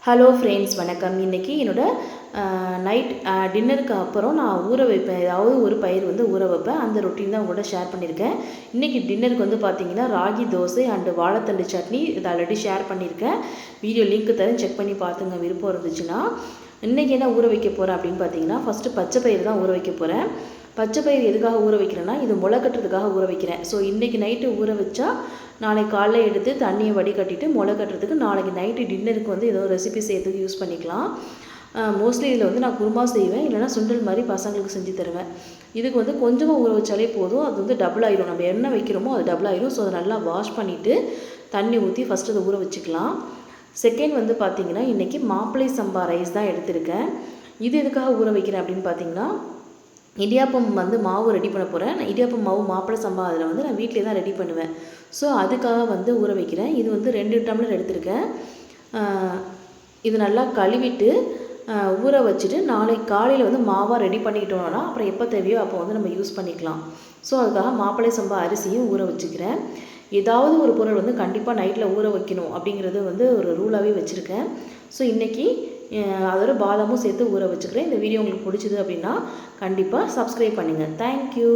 Hello friends, வணக்கம். இன்றைக்கி night டின்னருக்கு அப்புறம் நான் ஊற வைப்பேன். ஏதாவது ஒரு பயிர் ஊற வைப்பேன். அந்த ரொட்டீன் தான் உங்களோட ஷேர் பண்ணியிருக்கேன். இன்றைக்கி டின்னருக்கு பார்த்தீங்கன்னா ராகி தோசை அண்டு வாழைத்தண்டு சட்னி. இது ஆல்ரெடி ஷேர் பண்ணியிருக்கேன். வீடியோ லிங்க் தரேன், செக் பண்ணி பார்த்துங்க விருப்பம் இருந்துச்சுன்னா. இன்றைக்கி என்ன ஊற வைக்க போகிறேன் அப்படின்னு பார்த்தீங்கன்னா, ஃபஸ்ட்டு பச்சை பயிர் தான் ஊற வைக்க போகிறேன். பச்சை பயிர் எதுக்காக ஊற வைக்கிறேன்னா, இது முளை கட்டுறதுக்காக ஊற வைக்கிறேன். ஸோ இன்றைக்கி நைட்டு ஊற வச்சா நாளைக்கு காலைல எடுத்து தண்ணியை வடிகட்டிட்டு முளை கட்டுறதுக்கு நாளைக்கு நைட்டு டின்னருக்கு ஏதோ ரெசிபி செய்கிறதுக்கு யூஸ் பண்ணிக்கலாம். மோஸ்ட்லி இதில் நான் குருமா செய்வேன், இல்லைனா சுண்டல் மாதிரி பசங்களுக்கு செஞ்சு தருவேன். இதுக்கு கொஞ்சமாக ஊற வச்சாலே போதும். அது டபுள் ஆயிடும். நம்ம என்ன வைக்கிறோமோ அது டபுள் ஆயிடும். ஸோ அதை நல்லா வாஷ் பண்ணிவிட்டு தண்ணி ஊற்றி ஃபஸ்ட்டு அதை ஊற வச்சுக்கலாம். செகண்ட் பார்த்திங்கன்னா, இன்றைக்கி மாப்பிள்ளை சம்பா ரைஸ் தான் எடுத்திருக்கேன். இது எதுக்காக ஊற வைக்கிறேன் அப்படின்னு பார்த்தீங்கன்னா, இடியாப்பம் மாவு ரெடி பண்ண போகிறேன். நான் இடியாப்பம் மாவு மாப்பிள்ளை சம்பா அதில் நான் வீட்டிலே தான் ரெடி பண்ணுவேன். ஸோ அதுக்காக ஊற வைக்கிறேன். இது 2 டம்ளர் எடுத்திருக்கேன். இது நல்லா கழுவிட்டு ஊற வச்சுட்டு நாளைக்கு காலையில் மாவாக ரெடி பண்ணிக்கிட்டோம்னா அப்புறம் எப்போ தேவையோ அப்போ நம்ம யூஸ் பண்ணிக்கலாம். ஸோ அதுக்காக மாப்பிள்ளை சம்பா அரிசியும் ஊற வச்சுக்கிறேன். ஏதாவது ஒரு பொருள் கண்டிப்பாக நைட்டில் ஊற வைக்கணும் அப்படிங்கிறது ஒரு ரூலாகவே வச்சுருக்கேன். ஸோ இன்றைக்கி அதோட பாதாமும் சேர்த்து ஊற வச்சுக்கிறேன். இந்த வீடியோ உங்களுக்கு பிடிச்சிது அப்படின்னா கண்டிப்பாக சப்ஸ்கிரைப் பண்ணுங்கள். தேங்க்யூ.